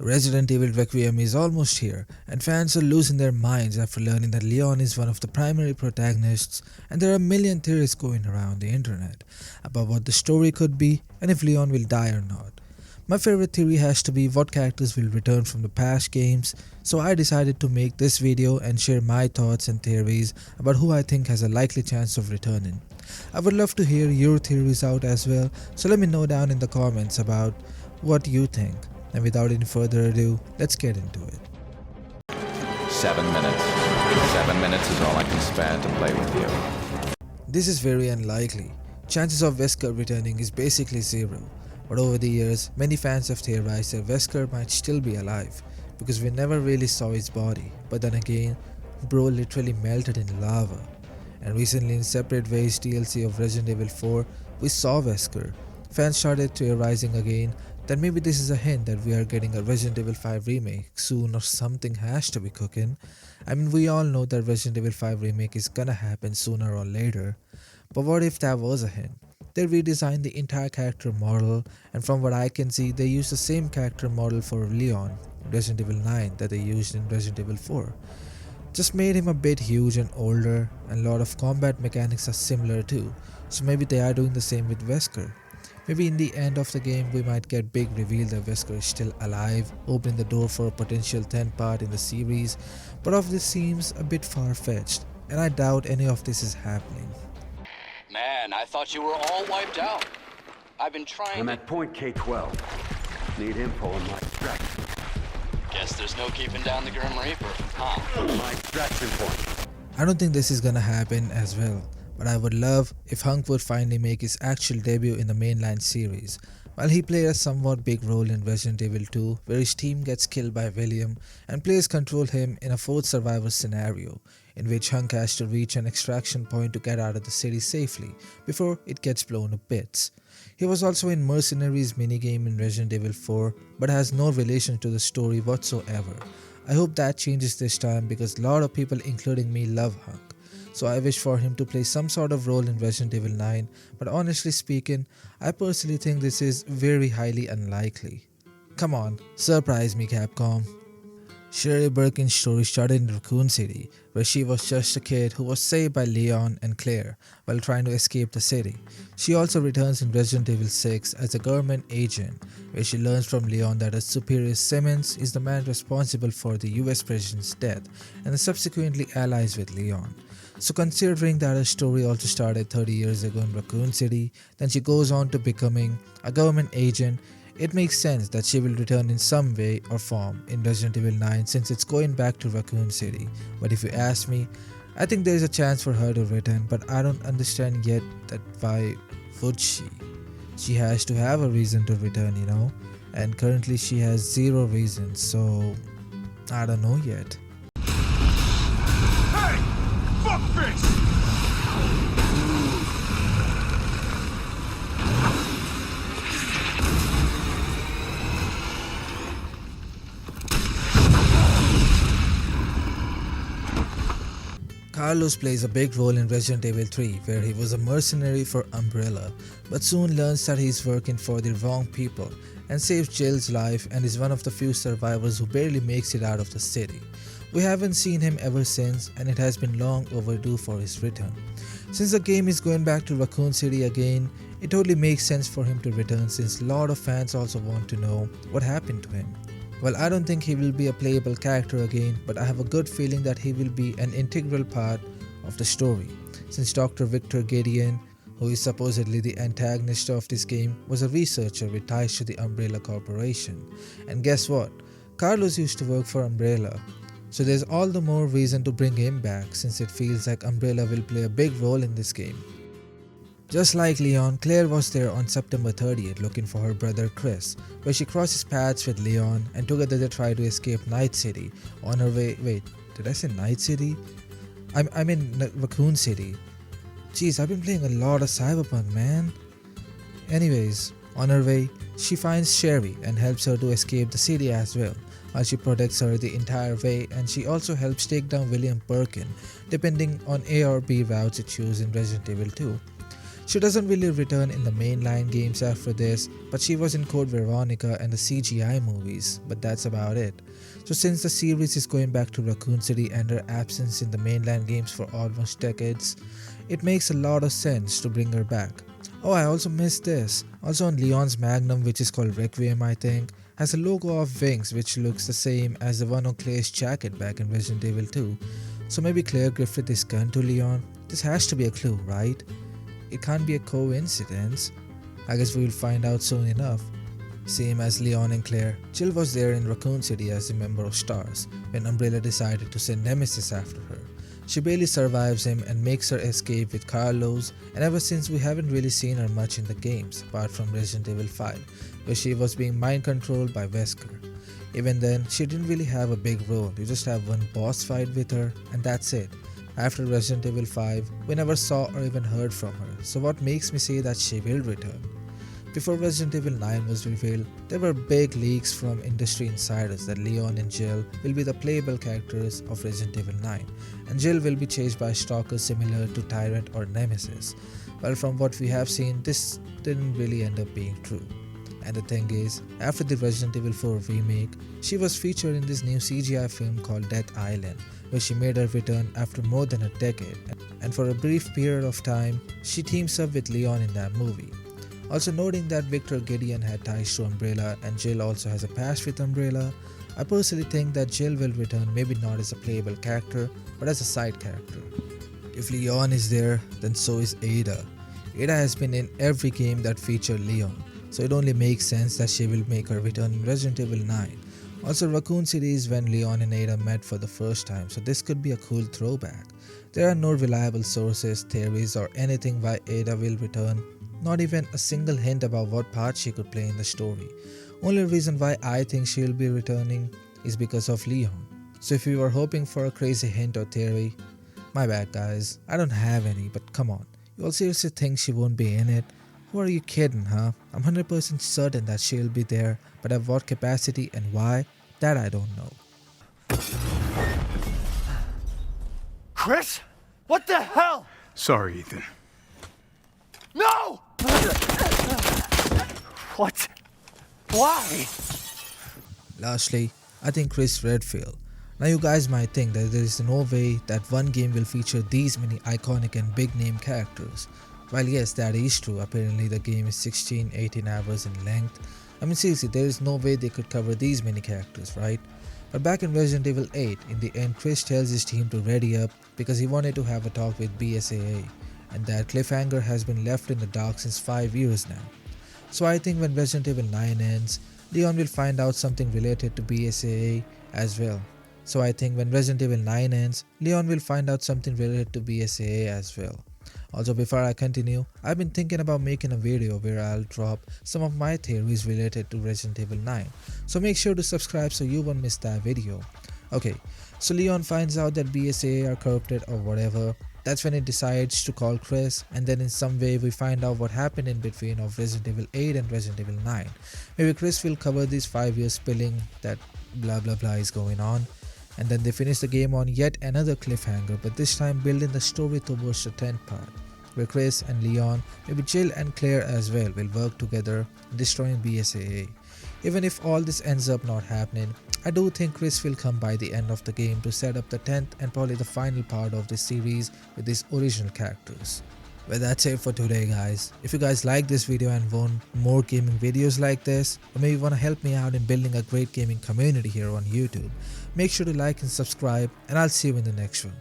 Resident Evil Requiem is almost here, and fans are losing their minds after learning that Leon is one of the primary protagonists, and there are a million theories going around the internet about what the story could be and if Leon will die or not. My favorite theory has to be what characters will return from the past games, so I decided to make this video and share my thoughts and theories about who I think has a likely chance of returning. I would love to hear your theories out as well, so let me know down in the comments about what you think. And without any further ado, let's get into it. 7 minutes. 7 minutes is all I can spare to play with you. This is very unlikely. Chances of Wesker returning is basically zero. But over the years, many fans have theorized that Wesker might still be alive because we never really saw his body. But then again, bro literally melted in lava. And recently in Separate Ways DLC of Resident Evil 4, we saw Wesker. Fans started theorizing again that maybe this is a hint that we are getting a Resident Evil 5 remake soon or something has to be cooking. I mean, we all know that Resident Evil 5 remake is gonna happen sooner or later. But what if that was a hint? They redesigned the entire character model, and from what I can see, they used the same character model for Leon in Resident Evil 9 that they used in Resident Evil 4. Just made him a bit huge and older, and a lot of combat mechanics are similar too, so maybe they are doing the same with Wesker. Maybe in the end of the game we might get big reveal that Wesker is still alive, opening the door for a potential 10th part in the series, but all of this seems a bit far-fetched, and I doubt any of this is happening. Man, I thought you were all wiped out. I've been trying I'm to... at point K-12. Need info on my extraction. Guess there's no keeping down the Grim Reaper, huh? My extraction point. I don't think this is gonna happen as well, but I would love if Hunk would finally make his actual debut in the mainline series. While he played a somewhat big role in Resident Evil 2, where his team gets killed by William and players control him in a fourth survivor scenario, in which Hunk has to reach an extraction point to get out of the city safely before it gets blown to bits. He was also in Mercenaries minigame in Resident Evil 4, but has no relation to the story whatsoever. I hope that changes this time because a lot of people including me love Hunk. So I wish for him to play some sort of role in Resident Evil 9, but honestly speaking, I personally think this is very highly unlikely. Come on, surprise me Capcom. Sherry Birkin's story started in Raccoon City, where she was just a kid who was saved by Leon and Claire while trying to escape the city. She also returns in Resident Evil 6 as a government agent, where she learns from Leon that her superior Simmons is the man responsible for the US president's death and is subsequently allies with Leon. So considering that her story also started 30 years ago in Raccoon City, then she goes on to becoming a government agent, it makes sense that she will return in some way or form in Resident Evil 9 since it's going back to Raccoon City. But if you ask me, I think there is a chance for her to return, but I don't understand yet that why would she? She has to have a reason to return, you know, and currently she has zero reasons, so I don't know yet. Hey! Fuckface! Carlos plays a big role in Resident Evil 3, where he was a mercenary for Umbrella, but soon learns that he is working for the wrong people and saves Jill's life and is one of the few survivors who barely makes it out of the city. We haven't seen him ever since, and it has been long overdue for his return. Since the game is going back to Raccoon City again, it totally makes sense for him to return since a lot of fans also want to know what happened to him. Well, I don't think he will be a playable character again, but I have a good feeling that he will be an integral part of the story, since Dr. Victor Gideon, who is supposedly the antagonist of this game, was a researcher with ties to the Umbrella Corporation. And guess what? Carlos used to work for Umbrella, so there's all the more reason to bring him back since it feels like Umbrella will play a big role in this game. Just like Leon, Claire was there on September 30th looking for her brother Chris, where she crosses paths with Leon and together they try to escape Night City on her way. Wait, did I say Night City? I'm in Raccoon City. Jeez, I've been playing a lot of Cyberpunk, man. Anyways, on her way, she finds Sherry and helps her to escape the city as well, while she protects her the entire way, and she also helps take down William Birkin, depending on A or B routes you choose in Resident Evil 2. She doesn't really return in the mainline games after this, but she was in Code Veronica and the CGI movies, but that's about it. So since the series is going back to Raccoon City and her absence in the mainline games for almost decades, it makes a lot of sense to bring her back. Oh, I also missed this. Also on Leon's Magnum, which is called Requiem I think, has a logo of wings which looks the same as the one on Claire's jacket back in Resident Evil 2. So maybe Claire gifted this gun to Leon. This has to be a clue, right? It can't be a coincidence. I guess we will find out soon enough. Same as Leon and Claire, Jill was there in Raccoon City as a member of STARS when Umbrella decided to send Nemesis after her. She barely survives him and makes her escape with Carlos, and ever since we haven't really seen her much in the games apart from Resident Evil 5, where she was being mind controlled by Wesker. Even then, she didn't really have a big role, you just have one boss fight with her and that's it. After Resident Evil 5, we never saw or even heard from her, so what makes me say that she will return? Before Resident Evil 9 was revealed, there were big leaks from industry insiders that Leon and Jill will be the playable characters of Resident Evil 9, and Jill will be chased by stalkers similar to Tyrant or Nemesis. Well, from what we have seen, this didn't really end up being true. And the thing is, after the Resident Evil 4 remake, she was featured in this new CGI film called Death Island, where she made her return after more than a decade, and for a brief period of time, she teams up with Leon in that movie. Also noting that Victor Gideon had ties to Umbrella and Jill also has a past with Umbrella, I personally think that Jill will return maybe not as a playable character, but as a side character. If Leon is there, then so is Ada. Ada has been in every game that featured Leon, so it only makes sense that she will make her return in Resident Evil 9. Also, Raccoon City is when Leon and Ada met for the first time, so this could be a cool throwback. There are no reliable sources, theories or anything why Ada will return, not even a single hint about what part she could play in the story. Only reason why I think she will be returning is because of Leon. So if you were hoping for a crazy hint or theory, my bad guys, I don't have any, but come on, you all seriously think she won't be in it? Who are you kidding, huh? I'm 100% certain that she'll be there, but at what capacity and why, that I don't know. Chris? What the hell? Sorry, Ethan. No! What? Why? Lastly, I think Chris Redfield. Now you guys might think that there is no way that one game will feature these many iconic and big name characters. While yes, that is true, apparently the game is 16-18 hours in length. I mean seriously, there is no way they could cover these many characters, right? But back in Resident Evil 8, in the end Chris tells his team to ready up because he wanted to have a talk with BSAA, and that cliffhanger has been left in the dark since 5 years now. So I think when Resident Evil 9 ends, Leon will find out something related to BSAA as well. So I think when Resident Evil 9 ends, Leon will find out something related to BSAA as well. Also, before I continue, I've been thinking about making a video where I'll drop some of my theories related to Resident Evil 9. So make sure to subscribe so you won't miss that video. Okay, so Leon finds out that BSAA are corrupted or whatever. That's when it decides to call Chris, and then in some way we find out what happened in between of Resident Evil 8 and Resident Evil 9. Maybe Chris will cover these 5 years spilling that blah blah blah is going on. And then they finish the game on yet another cliffhanger, but this time building the story towards the 10th part, where Chris and Leon, maybe Jill and Claire as well, will work together in destroying BSAA. Even if all this ends up not happening, I do think Chris will come by the end of the game to set up the 10th and probably the final part of this series with these original characters. Well, that's it for today guys. If you guys like this video and want more gaming videos like this, or maybe want to help me out in building a great gaming community here on YouTube, make sure to like and subscribe, and I'll see you in the next one.